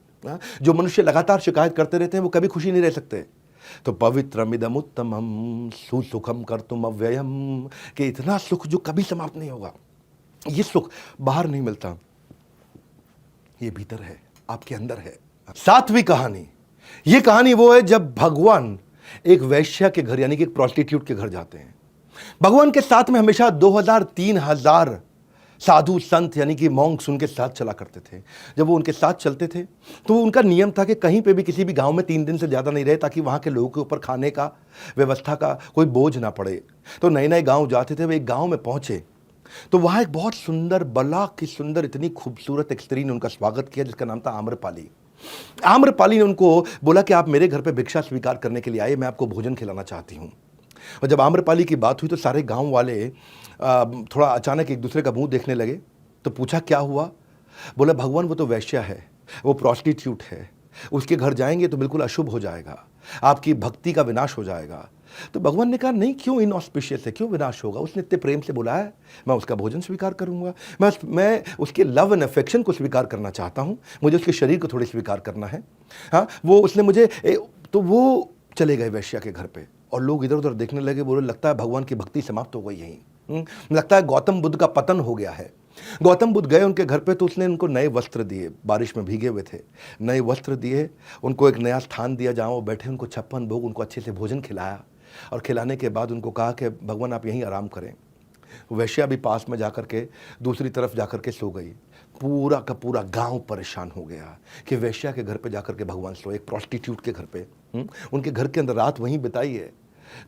जो मनुष्य लगातार शिकायत करते रहते हैं वो कभी खुशी नहीं रह सकते। तो पवित्रमिदम उत्तमम सुसुखम कर्तुम अव्ययम, कि इतना सुख जो कभी समाप्त नहीं होगा। ये सुख बाहर नहीं मिलता, ये भीतर है, आपके अंदर है। सातवीं कहानी, ये कहानी वो है जब भगवान एक वैश्या के घर यानी कि एक प्रोस्टिट्यूट के घर जाते हैं। भगवान के साथ में हमेशा 2000-3000 साधु संत यानी कि मॉन्क्स उनके साथ चला करते थे। जब वो उनके साथ चलते थे तो उनका नियम था कि कहीं पे भी किसी भी गांव में 3 दिन से ज़्यादा नहीं रहे, ताकि वहाँ के लोगों के ऊपर खाने का व्यवस्था का कोई बोझ ना पड़े। तो नए नए गांव जाते थे। वे एक गांव में पहुँचे तो वहाँ एक बहुत सुंदर, बला की सुंदर, इतनी खूबसूरत एक स्त्री ने उनका स्वागत किया जिसका नाम था आम्रपाली। आम्रपाली ने उनको बोला कि आप मेरे घर पर भिक्षा स्वीकार करने के लिए आए, मैं आपको भोजन खिलाना चाहती हूँ। और जब आम्रपाली की बात हुई तो सारे गांव वाले थोड़ा अचानक एक दूसरे का मुंह देखने लगे। तो पूछा क्या हुआ? बोला भगवान वो तो वैश्या है, वो प्रोस्टिट्यूट है, उसके घर जाएंगे तो बिल्कुल अशुभ हो जाएगा, आपकी भक्ति का विनाश हो जाएगा। तो भगवान ने कहा नहीं, क्यों इनऑस्पिशियस है, क्यों विनाश होगा? उसने इतने प्रेम से बोला है, मैं उसका भोजन स्वीकार करूंगा, मैं उसके लव एंड अफेक्शन को स्वीकार करना चाहता हूँ, मुझे उसके शरीर को थोड़ी स्वीकार करना है। हाँ, वो उसने मुझे तो वो चले गए वैश्या के घर पे और लोग इधर उधर देखने लगे। बोले लगता है भगवान की भक्ति समाप्त हो गई यहीं, लगता है गौतम बुद्ध का पतन हो गया है। गौतम बुद्ध गए उनके घर पे तो उसने उनको नए वस्त्र दिए, बारिश में भीगे हुए थे, नए वस्त्र दिए, उनको एक नया स्थान दिया जहाँ वो बैठे, उनको 56 भोग, उनको अच्छे से भोजन खिलाया और खिलाने के बाद उनको कहा कि भगवान आप यहीं आराम करें। वैश्या भी पास में जाकर के दूसरी तरफ जाकर के सो गई। पूरा का पूरा गांव परेशान हो गया कि वैश्या के घर पे जाकर के भगवान सोए, एक प्रोस्टिट्यूट के घर पे। उनके घर के अंदर रात वहीं बिताई है।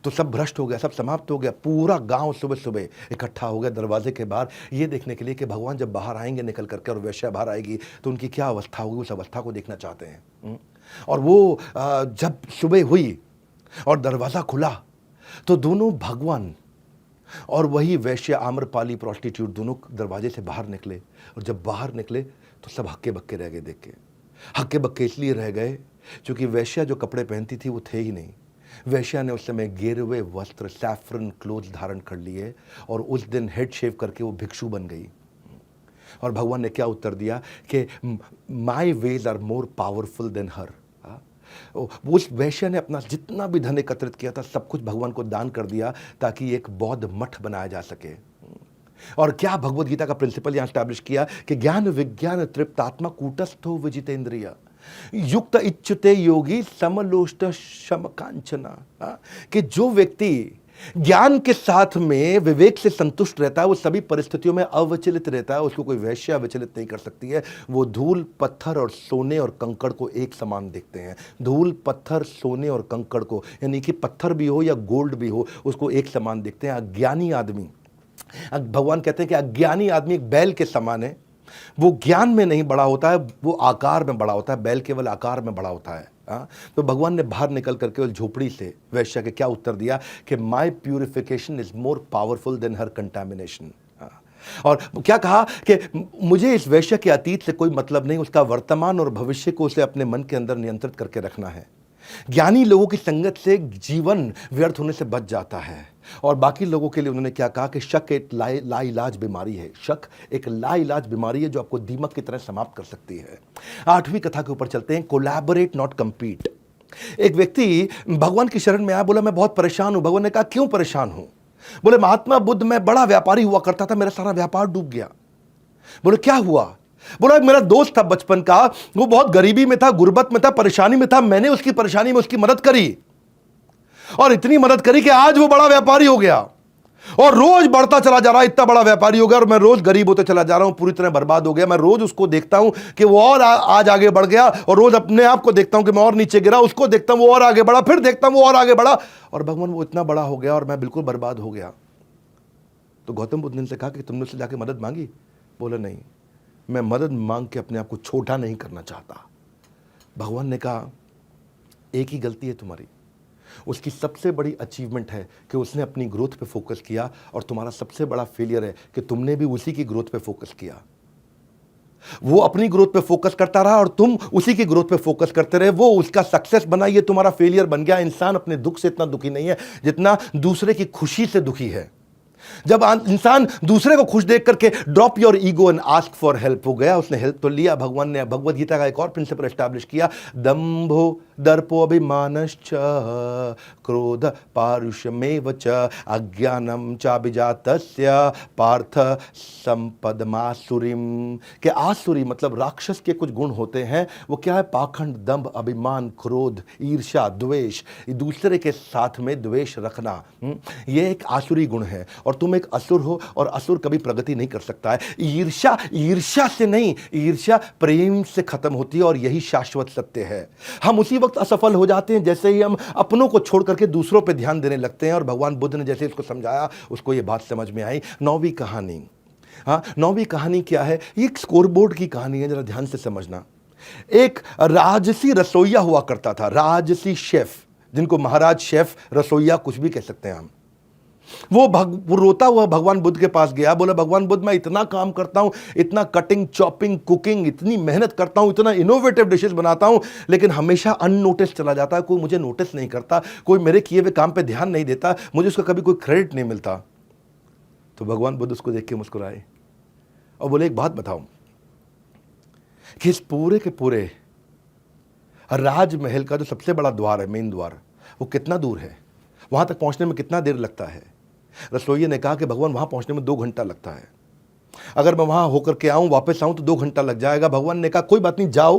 तो सब भ्रष्ट हो गया, सब समाप्त हो गया। पूरा गांव सुबह सुबह इकट्ठा हो गया दरवाजे के बाहर ये देखने के लिए कि भगवान जब बाहर आएंगे निकल करके और वैश्या बाहर आएगी तो उनकी क्या अवस्था होगी, उस अवस्था को देखना चाहते हैं। और वो जब सुबह हुई और दरवाज़ा खुला तो दोनों भगवान और वही वैश्य आम्रपाली प्रोस्टिट्यूट दोनों दरवाजे से बाहर निकले। और जब बाहर निकले तो सब हक्के बक्के रह गए देख के। हक्के बक्के इसलिए रह गए क्योंकि वैश्या जो कपड़े पहनती थी वो थे ही नहीं। वैश्या ने उस समय गेरुए वस्त्र, सैफरन क्लोथ धारण कर लिए और उस दिन हेड शेव करके वो भिक्षु बन गई। और भगवान ने क्या उत्तर दिया कि my wage are more powerful than her. उस वैश्य ने अपना जितना भी धन एकत्रित किया था सब कुछ भगवान को दान कर दिया ताकि एक बौद्ध मठ बनाया जा सके। और क्या भगवत गीता का प्रिंसिपल यहां स्टैब्लिश किया कि ज्ञान विज्ञान तृप्तात्मा कूटस्थो विजितेंद्रिय युक्त इच्छते योगी समलोष्ट शम कांचना। कि जो व्यक्ति ज्ञान के साथ में विवेक से संतुष्ट रहता है वो सभी परिस्थितियों में अविचलित रहता है, उसको कोई वैश्य विचलित नहीं कर सकती है। वो धूल पत्थर और सोने और कंकड़ को एक समान देखते हैं। धूल पत्थर सोने और कंकड़ को, यानी कि पत्थर भी हो या गोल्ड भी हो, उसको एक समान देखते हैं। अज्ञानी आदमी, भगवान कहते हैं कि अज्ञानी आदमी एक बैल के समान है। वो ज्ञान में नहीं बड़ा होता है, वो आकार में बड़ा होता है। बैल केवल आकार में बड़ा होता है। तो भगवान ने बाहर निकल कर केवल झोपड़ी से वैश्य के क्या उत्तर दिया कि my purification is more powerful than her contamination. और क्या कहा कि मुझे इस वैश्य के अतीत से कोई मतलब नहीं, उसका वर्तमान और भविष्य को उसे अपने मन के अंदर नियंत्रित करके रखना है। ज्ञानी लोगों की संगत से जीवन व्यर्थ होने से बच जाता है। और बाकी लोगों के लिए उन्होंने क्या कहा कि शक एक लाइलाज बीमारी है। शक एक लाइलाज बीमारी है जो आपको दीमक की तरह समाप्त कर सकती है। 8वीं कथा के ऊपर चलते हैं, कोलैबोरेट नॉट कंपीट। एक व्यक्ति भगवान की शरण में आया, बोला मैं बहुत परेशान हूं। भगवान ने कहा क्यों परेशान हूं? बोले महात्मा बुद्ध, मैं बड़ा व्यापारी हुआ करता था, मेरा सारा व्यापार डूब गया। बोले क्या हुआ? बोला मेरा दोस्त था बचपन का, वो बहुत गरीबी में था, गुर्बत में था, परेशानी में था, मैंने उसकी परेशानी में उसकी मदद करी और इतनी मदद करी कि आज वो बड़ा व्यापारी हो गया और रोज बढ़ता चला जा रहा है, इतना बड़ा व्यापारी हो गया और मैं रोज गरीब होते चला जा रहा हूं, पूरी तरह बर्बाद हो गया। मैं रोज उसको देखता हूं कि वो और आज आगे बढ़ गया और रोज अपने आप को देखता हूं कि मैं और नीचे गिरा, उसको देखता हूं वो और आगे बढ़ा, फिर देखता हूं वो और आगे बढ़ा और भगवान वो इतना बड़ा हो गया और मैं बिल्कुल बर्बाद हो गया। तो गौतम बुद्ध ने कहा कि तुमने उससे जाके मदद मांगी? बोला नहीं, मैं मदद मांग के अपने आप को छोटा नहीं करना चाहता। भगवान ने कहा एक ही गलती है तुम्हारी, उसकी सबसे बड़ी अचीवमेंट है कि उसने अपनी ग्रोथ पे फोकस किया और तुम्हारा सबसे बड़ा फेलियर है कि तुमने भी उसी की ग्रोथ पे फोकस किया। वो अपनी ग्रोथ पे फोकस करता रहा और तुम उसी की ग्रोथ पे फोकस करते रहे। वो उसका सक्सेस बना, ये तुम्हारा फेलियर बन गया। इंसान अपने दुख से इतना दुखी नहीं है जितना दूसरे की खुशी से दुखी है। जब इंसान दूसरे को खुश देख करके drop your ego and ask for help हो गया, उसने हेल्प तो लिया। भगवान ने भगवद गीता का एक और प्रिंसिपल एस्टैब्लिश किया, दंभो दर्पो अभिमानश्च क्रोध पारुष्यमेव च अज्ञानम चाभिजातस्य पार्थ संपदमासुरीम। के आसुरी मतलब राक्षस के कुछ गुण होते हैं। वो क्या है? पाखंड, दंभ, अभिमान, क्रोध, ईर्ष्या, द्वेष, दूसरे के साथ में द्वेष रखना, ये एक आसुरी गुण है। और तुम एक असुर हो और असुर कभी प्रगति नहीं कर सकता है। ईर्ष्या, ईर्ष्या से नहीं, ईर्ष्या प्रेम से खत्म होती है और यही शाश्वत सत्य है। हम उसी वक्त असफल हो जाते हैं जैसे ही हम अपनों को छोड़ करके दूसरों पे ध्यान देने लगते हैं। और भगवान बुद्ध ने जैसे इसको समझाया, उसको ये बात समझ में आई। 9वीं कहानी, हाँ 9वीं कहानी क्या है? ये एक स्कोरबोर्ड की कहानी है, जरा ध्यान से समझना। एक राजसी रसोइया हुआ करता था, राजसी शेफ, जिनको महाराज शेफ, रसोइया कुछ भी कह सकते हैं हम। वो रोता हुआ भगवान बुद्ध के पास गया, बोला भगवान बुद्ध, मैं इतना काम करता हूं, इतना कटिंग, चॉपिंग, कुकिंग, इतनी मेहनत करता हूं, इतना इनोवेटिव डिशेस बनाता हूं, लेकिन हमेशा अननोटिस चला जाता है। कोई मुझे नोटिस नहीं करता, कोई मेरे किए हुए काम पे ध्यान नहीं देता, मुझे उसका कभी कोई क्रेडिट नहीं मिलता। तो भगवान बुद्ध उसको देख के मुस्कुराए और बोले एक बात बताओ कि इस पूरे के पूरे राजमहल का जो सबसे बड़ा द्वार है, मेन द्वार, वो कितना दूर है? वहां तक पहुंचने में कितना देर लगता है? रसोइये ने कहा कि भगवान वहां पहुंचने में 2 घंटा लगता है। अगर मैं वहां होकर के आऊं, वापस आऊं तो 2 घंटा लग जाएगा। भगवान ने कहा कोई बात नहीं, जाओ,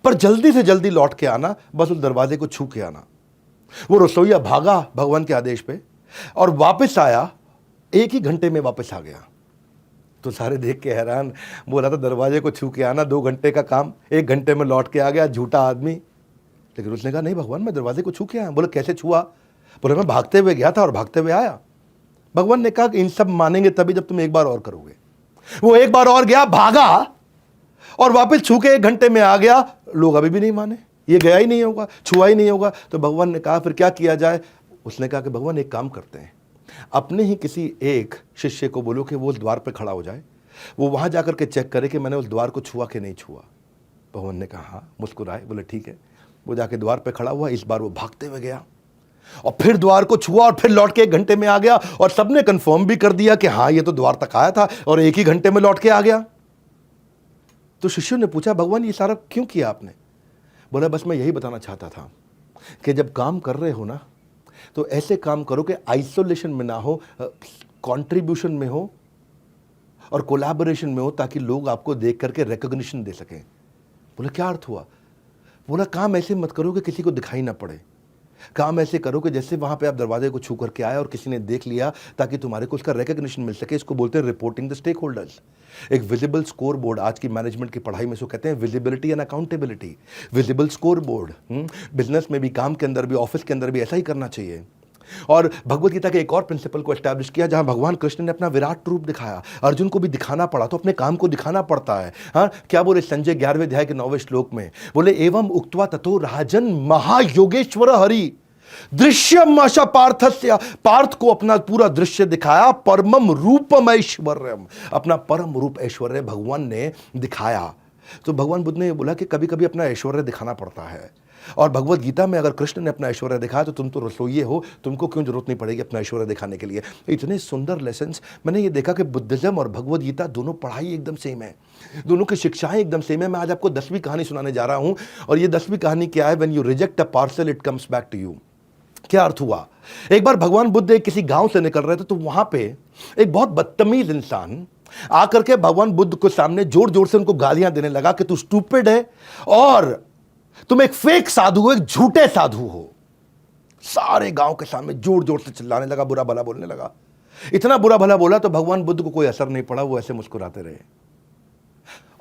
पर जल्दी से जल्दी लौट के आना, बस उस दरवाजे को छू के आना। वो रसोइया भागा भगवान के आदेश पे और वापस आया, 1 ही घंटे में वापस आ गया। तो सारे देख के हैरान, बोला था दरवाजे को छू के आना, 2 घंटे का काम, 1 घंटे में लौट के आ गया, झूठा आदमी। लेकिन उसने कहा नहीं भगवान, मैं दरवाजे को छू के आया। बोले कैसे छुआ? बोले मैं भागते हुए गया था और भागते हुए आया। भगवान ने कहा कि इन सब मानेंगे तभी जब तुम एक बार और करोगे। वो एक बार और गया, भागा और वापस छू के 1 घंटे में आ गया। लोग अभी भी नहीं माने, ये गया ही नहीं होगा, छुआ ही नहीं होगा। तो भगवान ने कहा फिर क्या किया जाए? उसने कहा कि भगवान एक काम करते हैं, अपने ही किसी एक शिष्य को बोलो कि वो उस द्वार पर खड़ा हो जाए, वो वहां जाकर के चेक करे कि मैंने उस द्वार को छुआ कि नहीं छुआ। भगवान ने कहा हाँ, मुस्कुराए, बोले ठीक है। वो जाके द्वार पे खड़ा हुआ, इस बार वो भागते हुए गया और फिर द्वार को छुआ और फिर लौट के 1 घंटे में आ गया। और सबने कंफर्म भी कर दिया कि हाँ ये तो द्वार तक आया था और 1 ही घंटे में लौट के आ गया। तो शिष्यों ने पूछा भगवान ये सारा क्यों किया आपने? बोला बस मैं यही बताना चाहता था कि जब काम कर रहे हो ना, तो ऐसे काम करो कि आइसोलेशन में ना हो, कंट्रीब्यूशन में हो और कोलैबोरेशन में हो, ताकि लोग आपको देख करके रिकॉग्निशन दे सकें। बोला क्या अर्थ हुआ? बोला काम ऐसे मत करो कि किसी को दिखाई ना पड़े, काम ऐसे करो कि जैसे वहां पे आप दरवाजे को छू करके आए और किसी ने देख लिया, ताकि तुम्हारे को उसका रिकॉग्निशन मिल सके। इसको बोलते हैं रिपोर्टिंग द स्टेक होल्डर्स। एक विजिबल स्कोर बोर्ड, आज की मैनेजमेंट की पढ़ाई में इसको कहते हैं visibility and accountability. Visible score board business में भी, काम के अंदर भी, ऑफिस के अंदर भी ऐसा ही करना चाहिए। और भगवत गीता के एक और प्रिंसिपल को एस्टैब्लिश किया, जहां भगवान कृष्ण ने अपना विराट रूप दिखाया, अर्जुन को भी दिखाना पड़ा, तो अपने काम को दिखाना पड़ता है। हाँ क्या बोले संजय 11वें अध्याय के 9वें श्लोक में? बोले एवं उक्त्वा ततो राजन महायोगेश्वर हरि दृश्यम आशा पार्थस्य। पार्थ को अपना पूरा दृश्य दिखाया, परमम रूपम ऐश्वर्यम, अपना परम रूप ऐश्वर्य भगवान ने दिखाया। तो भगवान बुद्ध ने बोला कि कभी कभी अपना ऐश्वर्य दिखाना पड़ता है। और भगवत गीता में अगर कृष्ण ने अपना ऐश्वर्य दिखाया तो तुम तो रसोइये हो, तुमको क्यों जरूरत नहीं पड़ेगी अपना ऐश्वर्य दिखाने के लिए। इतने सुंदर लेसन्स। मैंने ये देखा कि बुद्धिज्म और भगवत गीता दोनों पढ़ाई एकदम सेम है, दोनों की शिक्षाएं एकदम सेम है। मैं आज आपको 10वीं कहानी सुनाने जा रहा हूं, और ये 10वीं कहानी क्या है? When you reject a parcel it comes back to you. क्या अर्थ हुआ? एक बार भगवान बुद्ध एक किसी गांव से निकल रहे थे, तो वहां पे एक बहुत बदतमीज इंसान आकर के भगवान बुद्ध को सामने जोर जोर से उनको गालियां देने लगा कि तू स्टूपिड है और तुम एक फेक साधु हो, एक झूठे साधु हो। सारे गांव के सामने जोर जोर से चिल्लाने लगा, बुरा भला बोलने लगा। इतना बुरा भला बोला तो भगवान बुद्ध को कोई असर नहीं पड़ा, वो ऐसे मुस्कुराते रहे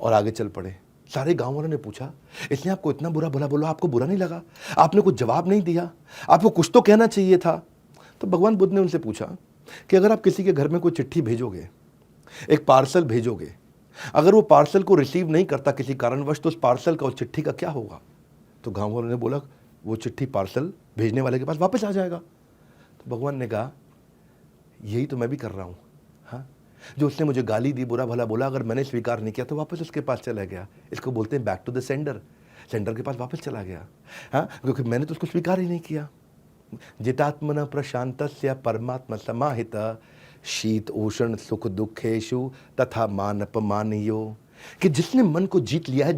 और आगे चल पड़े। सारे गांव वालों ने पूछा, इसने आपको इतना बुरा भला बोला, आपको बुरा नहीं लगा? आपने कुछ जवाब नहीं दिया, आपको कुछ तो कहना चाहिए था। तो भगवान बुद्ध ने उनसे पूछा कि अगर आप किसी के घर में कोई चिट्ठी भेजोगे, एक पार्सल भेजोगे, अगर वो पार्सल को रिसीव नहीं करता किसी कारणवश, तो उस पार्सल का, उस चिट्ठी का क्या होगा? तो गांव वालों ने बोला, वो चिट्ठी पार्सल भेजने वाले के पास वापस आ जाएगा। तो भगवान ने कहा, यही तो मैं भी कर रहा हूं। हाँ, जो उसने मुझे गाली दी, बुरा भला बोला, अगर मैंने स्वीकार नहीं किया तो वापस उसके पास चला गया। इसको बोलते हैं back to the sender. Sender के पास वापस चला गया। हाँ, क्योंकि मैंने तो उसको स्वीकार ही नहीं किया। जितात्मन प्रशांतस्य परमात्मा समाहित शीत उष्ण सुख दुखेशु तथा मान अपमानियो। कि जिसने मन को जीत लिया है,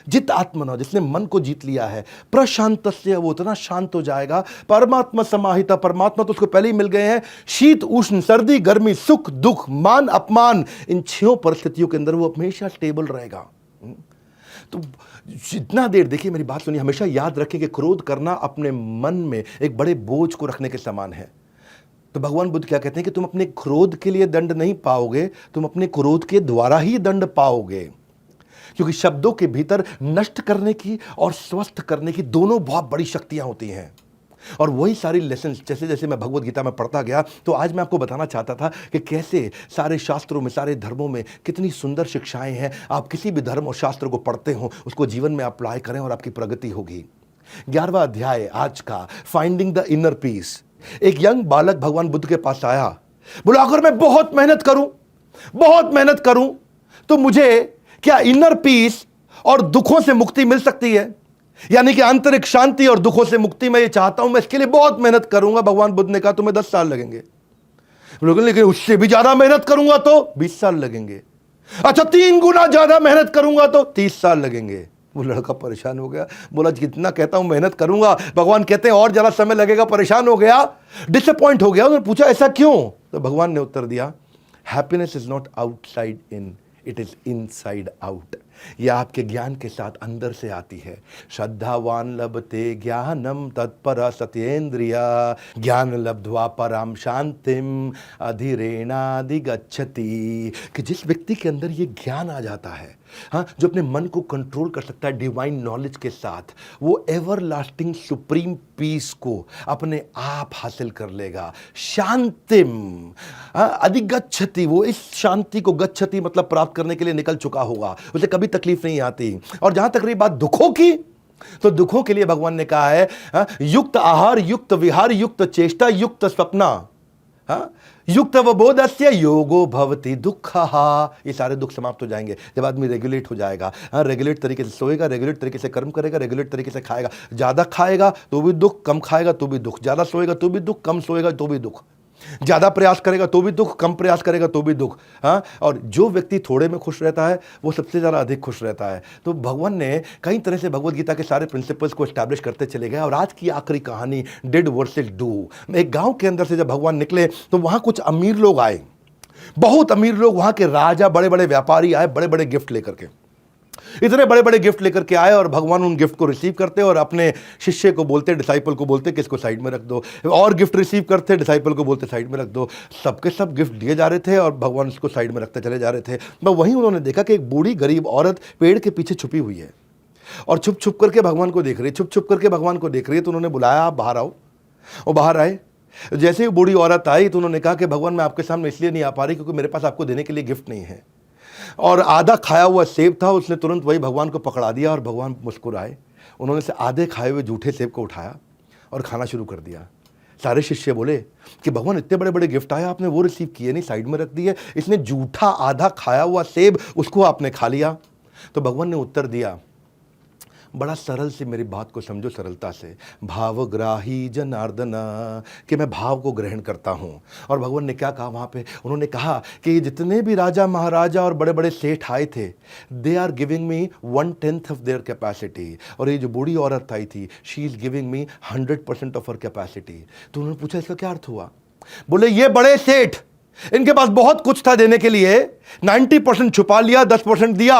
जितात्मन, जिसने मन को जीत लिया है, प्रशांतस्य, वो इतना शांत हो जाएगा। परमात्मा समाहिता, परमात्मा तो उसको पहले ही मिल गए हैं। शीत उष्ण, सर्दी गर्मी, सुख दुख, मान अपमान, इन 6 परिस्थितियों के अंदर वो हमेशा स्टेबल रहेगा। तो जितना देर, देखिए मेरी बात सुनिए, हमेशा याद रखें कि क्रोध करना अपने मन में एक बड़े बोझ को रखने के समान है। तो भगवान बुद्ध क्या कहते हैं कि तुम अपने क्रोध के लिए दंड नहीं पाओगे, तुम अपने क्रोध के द्वारा ही दंड पाओगे। क्योंकि शब्दों के भीतर नष्ट करने की और स्वस्थ करने की दोनों बहुत बड़ी शक्तियां होती हैं। और वही सारी लेसन्स जैसे जैसे मैं भगवत गीता में पढ़ता गया, तो आज मैं आपको बताना चाहता था कि कैसे सारे शास्त्रों में, सारे धर्मों में कितनी सुंदर शिक्षाएं हैं। आप किसी भी धर्म और शास्त्र को पढ़ते हो, उसको जीवन में अप्लाई करें और आपकी प्रगति होगी। 11वां अध्याय आज का, फाइंडिंग द इनर पीस। एक यंग बालक भगवान बुद्ध के पास आया, बोला अगर मैं बहुत मेहनत करूं तो मुझे क्या इनर पीस और दुखों से मुक्ति मिल सकती है? यानी कि आंतरिक शांति और दुखों से मुक्ति मैं ये चाहता हूं, मैं इसके लिए बहुत मेहनत करूंगा। भगवान बुद्ध ने कहा तुम्हें 10 साल लगेंगे। लेकिन उससे भी ज्यादा मेहनत करूंगा तो 20 साल लगेंगे। अच्छा, 3 गुना ज्यादा मेहनत करूंगा तो 30 साल लगेंगे। वो लड़का परेशान हो गया, बोला जितना कहता हूं मेहनत करूंगा, भगवान कहते हैं और ज्यादा समय लगेगा। परेशान हो गया, डिसअपॉइंट हो गया। उन्होंने पूछा ऐसा क्यों? तो भगवान ने उत्तर दिया, happiness is not outside in, it is inside out. यह आपके ज्ञान के साथ अंदर से आती है। श्रद्धावान लभते ज्ञानम तत्पर सत्येंद्रिया ज्ञान लब्ध्वा पराम शांतिम अधिरेणाधिगच्छति। कि जिस व्यक्ति के अंदर ये ज्ञान आ जाता है, हाँ, जो अपने मन को कंट्रोल कर सकता है डिवाइन नॉलेज के साथ, वो एवरलास्टिंग सुप्रीम पीस को अपने आप हासिल कर लेगा। शांतिम अधिगच्छति, वो इस शांति को, गच्छति मतलब प्राप्त करने के लिए निकल चुका होगा, उसे कभी तकलीफ नहीं आती। और जहां तक रही बात दुखों की, तो दुखों के लिए भगवान ने कहा है युक्त आहार, युक्त विहार, युक्त चेष्टा, युक्त स्वप्ना, युक्त अवबोधस्य योगो भवति दुःखः। ये सारे दुख समाप्त हो जाएंगे जब आदमी रेगुलेट हो जाएगा। रेगुलेट तरीके से सोएगा, रेगुलेट तरीके से कर्म करेगा, रेगुलेट तरीके से खाएगा। ज्यादा खाएगा तो भी दुख, कम खाएगा तो भी दुख। ज्यादा सोएगा तो भी दुख, कम सोएगा तो भी दुख। ज्यादा प्रयास करेगा तो भी दुख, कम प्रयास करेगा तो भी दुख। हाँ, और जो व्यक्ति थोड़े में खुश रहता है वो सबसे ज्यादा अधिक खुश रहता है। तो भगवान ने कई तरह से भगवत गीता के सारे प्रिंसिपल्स को एस्टैब्लिश करते चले गए। और आज की आखिरी कहानी, डिड वर्सेस डू। एक गांव के अंदर से जब भगवान निकले तो वहां कुछ अमीर लोग आए, बहुत अमीर लोग, वहां के राजा, बड़े बड़े व्यापारी आए, बड़े बड़े गिफ्ट लेकर के। इतने बड़े बड़े गिफ्ट लेकर के आए और भगवान उन गिफ्ट को रिसीव करते और अपने शिष्य को बोलते, डिसाइपल को बोलते कि इसको साइड में रख दो। और गिफ्ट रिसीव करते, डिसाइपल को बोलते साइड में रख दो। सबके सब गिफ्ट दिए जा रहे थे और भगवान उसको साइड में रखते चले जा रहे थे। मैं वहीं उन्होंने देखा कि एक बूढ़ी गरीब औरत पेड़ के पीछे छुपी हुई है और छुप छुप करके भगवान को देख रही है, छुप छुप करके भगवान को देख रही है। तो उन्होंने बुलाया, आप बाहर आओ। और बाहर आए। जैसे ही बूढ़ी औरत आई तो उन्होंने कहा कि भगवान मैं आपके सामने इसलिए नहीं आ पा रही क्योंकि मेरे पास आपको देने के लिए गिफ्ट नहीं है। और आधा खाया हुआ सेब था, उसने तुरंत वही भगवान को पकड़ा दिया और भगवान मुस्कुराए। उन्होंने से आधे खाए हुए झूठे सेब को उठाया और खाना शुरू कर दिया। सारे शिष्य बोले कि भगवान इतने बड़े बड़े गिफ्ट आए, आपने वो रिसीव किए नहीं, साइड में रख दिए। इसने झूठा आधा खाया हुआ सेब, उसको आपने खा लिया। तो भगवान ने उत्तर दिया, बड़ा सरल से मेरी बात को समझो सरलता से। भावग्राही जनार्दन, कि मैं भाव को ग्रहण करता हूँ। और भगवान ने क्या कहा वहाँ पे? उन्होंने कहा कि जितने भी राजा महाराजा और बड़े बड़े सेठ आए थे, they are giving me 1/10 of their capacity. और ये जो बूढ़ी औरत आई थी, she is giving me 100% of her capacity. तो उन्होंने पूछा इसका क्या अर्थ हुआ? बोले ये बड़े सेठ, इनके पास बहुत कुछ था देने के लिए, 90% छुपा लिया, 10% दिया।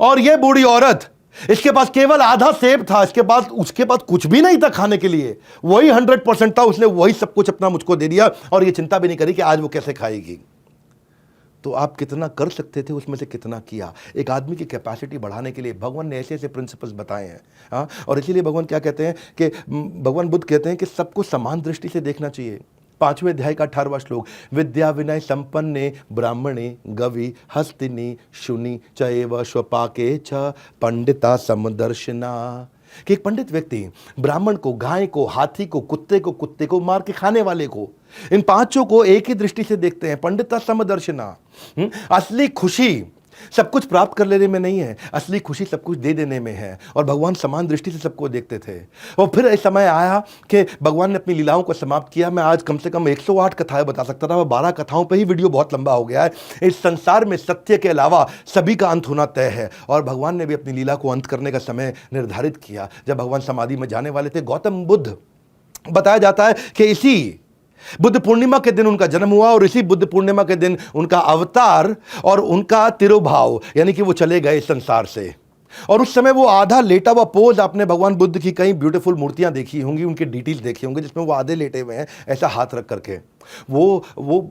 और ये बूढ़ी औरत, इसके पास केवल आधा सेब था, उसके पास कुछ भी नहीं था खाने के लिए, वही 100% था, उसने वही सब कुछ अपना मुझको दे दिया और ये चिंता भी नहीं करी कि आज वो कैसे खाएगी। तो आप कितना कर सकते थे, उसमें से कितना किया। एक आदमी की कैपेसिटी बढ़ाने के लिए भगवान ने ऐसे ऐसे प्रिंसिपल्स बताए हैं। हाँ, और इसीलिए भगवान क्या कहते हैं कि भगवान बुद्ध कहते हैं कि सबको समान दृष्टि से देखना चाहिए। 5वें अध्याय का 18वां श्लोक, विद्या विनय संपन्ने ब्राह्मणे गवि हस्तिनी शुनि चैव स्वपाके च पंडिता समदर्शना। कि एक पंडित व्यक्ति ब्राह्मण को, गाय को, हाथी को, कुत्ते को मार के खाने वाले को, इन पांचों को एक ही दृष्टि से देखते हैं, पंडिता समदर्शना। असली खुशी सब कुछ प्राप्त कर लेने में नहीं है, असली खुशी सब कुछ दे देने में है। और भगवान समान दृष्टि से सबको देखते थे। और फिर एक समय आया कि भगवान ने अपनी लीलाओं को समाप्त किया। मैं आज कम से कम 108 कथाएं बता सकता था, 12 कथाओं पे ही वीडियो बहुत लंबा हो गया है। इस संसार में सत्य के अलावा सभी का अंत होना तय है। और भगवान ने भी अपनी लीला को अंत करने का समय निर्धारित किया जब भगवान समाधि में जाने वाले थे। गौतम बुद्ध, बताया जाता है कि इसी बुद्ध पूर्णिमा के दिन उनका जन्म हुआ और इसी बुद्ध पूर्णिमा के दिन उनका अवतार और उनका तिरुभाव, यानी कि वो चले गए संसार से। और उस समय वो आधा लेटा हुआ पोज, आपने भगवान बुद्ध की कई ब्यूटीफुल मूर्तियां देखी होंगी, उनके डिटेल्स देखी होंगे जिसमें वो आधे लेटे हुए हैं ऐसा हाथ रख करके। वो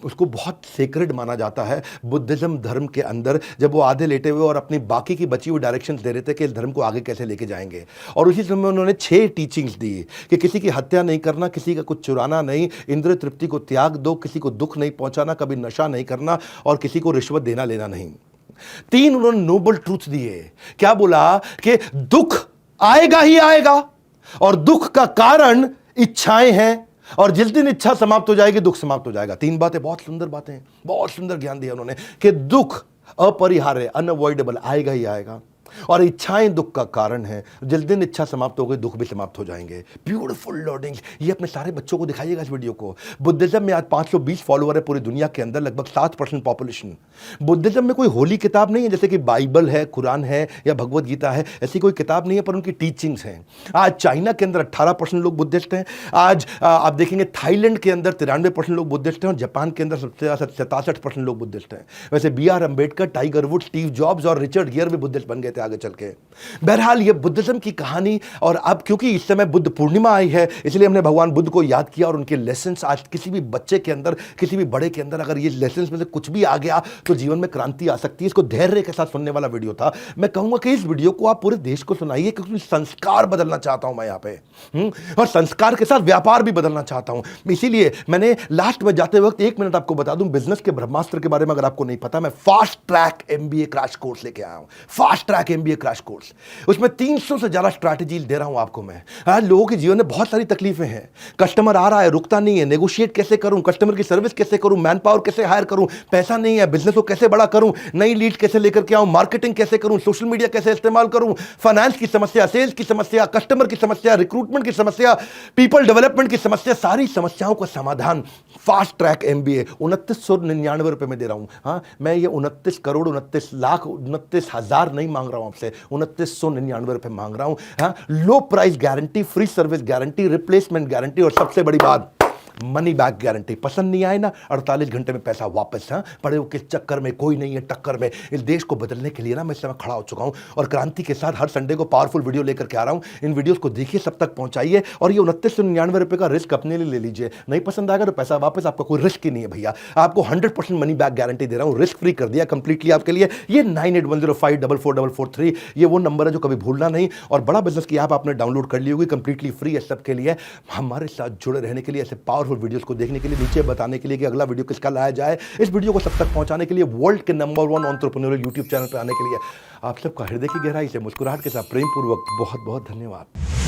उसको बहुत सेक्रेड माना जाता है बुद्धिज्म धर्म के अंदर, जब वो आधे लेटे हुए और अपनी बाकी की बची हुई डायरेक्शंस दे रहे थे कि इस धर्म को आगे कैसे लेके जाएंगे। और उसी समय उन्होंने 6 टीचिंग्स दी कि किसी की हत्या नहीं करना, किसी का कुछ चुराना नहीं, इंद्रिय तृप्ति को त्याग दो, किसी को दुख नहीं पहुंचाना, कभी नशा नहीं करना और किसी को रिश्वत देना लेना नहीं। 3 उन्होंने नोबल ट्रूथ दिए। क्या बोला कि दुख आएगा ही आएगा और दुख का कारण इच्छाएं हैं, और जिस दिन इच्छा समाप्त हो जाएगी दुख समाप्त हो जाएगा। 3 बातें, बहुत सुंदर बातें, बहुत सुंदर ज्ञान दिया उन्होंने कि दुख अपरिहार्य, अनअवॉइडेबल, आएगा ही आएगा, और इच्छाएं दुख का कारण है। जिस दिन इच्छा समाप्त हो गई दुख भी समाप्त हो जाएंगे। ब्यूटीफुल लर्निंग, ये अपने सारे बच्चों को दिखाइएगा इस वीडियो को। बुद्धिज्म में आज 520 फॉलोअर है पूरी दुनिया के अंदर, लगभग 7% पॉपुलेशन। बुद्धिज्म में कोई होली किताब नहीं है जैसे कि बाइबल है, कुरान है या भगवत गीता है, ऐसी कोई किताब नहीं है, पर उनकी टीचिंग्स हैं। आज चाइना के अंदर 18% लोग बुद्धिस्ट हैं। आज आप देखेंगे थाईलैंड के अंदर 93% लोग बुद्धिस्ट हैं और जापान के अंदर सबसे ज़्यादा 67% लोग बुद्धिस्ट हैं। वैसे BR Ambedkar, Tiger Woods, Steve Jobs और रिचर्ड गियर भी बुद्धिस्ट बन गए थे आगे चल के। बहरहाल ये बुद्धिज्म की कहानी। और अब क्योंकि इस समय बुद्ध पूर्णिमा आई है, इसलिए हमने भगवान बुद्ध को याद किया और उनके लेसन्स। आज किसी भी बच्चे के अंदर, किसी भी बड़े के अंदर अगर ये लेसन्स में से कुछ भी आ गया तो जीवन में क्रांति आ सकती है। इसको धैर्य के साथ सुनने वाला वीडियो था। मैं कहूंगा कि इस वीडियो को आप पूरे देश को सुनाइए, क्योंकि संस्कार बदलना चाहता हूं मैं यहाँ पे, और संस्कार के साथ व्यापार भी बदलना चाहता हूं। इसीलिए मैंने लास्ट में जाते वक्त 1 मिनट आपको बता दूं, बिजनेस के ब्रह्मास्त्र के बारे में अगर आपको नहीं पता, मैं fast track MBA crash course लेके आया हूं। Fast track MBA crash course, उसमें 300 से ज्यादा स्ट्रैटेजी दे रहा हूं आपको मैं। आज लोगों के जीवन में बहुत सारी तकलीफें हैं। कस्टमर आ रहा है, रुकता नहीं है, नेगोशिएट कैसे करूं, कस्टमर की सर्विस कैसे करूं, मैन पावर कैसे हायर करूं, पैसा नहीं है, बिजनेस को कैसे बड़ा करूं, नई लीड कैसे लेकर के आऊं, मार्केटिंग कैसे करूं, सोशल मीडिया कैसे इस्तेमाल करूं, फाइनेंस की समस्या, सेल्स की समस्या, कस्टमर की समस्या, रिक्रूटमेंट की समस्या, पीपल डेवलपमेंट की समस्या, सारी समस्याओं का समाधान फास्ट ट्रैक MBA 2999 रुपए में दे रहा हूं। हाँ, मैं ये 29 करोड़ 29 लाख 29 हजार नहीं मांग रहा हूं आपसे, 2999 रुपए मांग रहा हूं। हाँ, लो price guarantee, free service guarantee, replacement guarantee, और सबसे बड़ी बात मनी बैक गारंटी। पसंद नहीं आए ना, 48 घंटे में पैसा वापस। हाँ, पड़े हो किस चक्कर में, कोई नहीं है टक्कर में। इस देश को बदलने के लिए ना मैं इस समय खड़ा हो चुका हूं और क्रांति के साथ हर संडे को पावरफुल वीडियो लेकर के आ रहा हूं। इन वीडियोस को देखिए, सब तक पहुंचाइए, और ये 2999 रुपए का रिस्क अपने लिए ले लीजिए। नहीं पसंद आएगा तो पैसा वापस, आपका कोई रिस्क ही नहीं है भैया। आपको 100% मनी बैक गारंटी दे रहा हूं, रिस्क फ्री कर दिया कंप्लीटली आपके लिए। ये 9810544443 ये वो नंबर है जो कभी भूलना नहीं। और बड़ा बिजनेस की ऐप आपने डाउनलोड कर ली होगी, कंप्लीटली फ्री है सबके लिए। हमारे साथ जुड़े रहने के लिए, ऐसे पावरफुल वीडियोस को देखने के लिए, नीचे बताने के लिए कि अगला वीडियो किसका लाया जाए, इस वीडियो को सब तक पहुंचाने के लिए, वर्ल्ड के नंबर 1 एंटरप्रेन्योरियल यूट्यूब चैनल पर आने के लिए आप सबका हृदय की गहराई से मुस्कुराहट के साथ प्रेम पूर्वक बहुत बहुत धन्यवाद।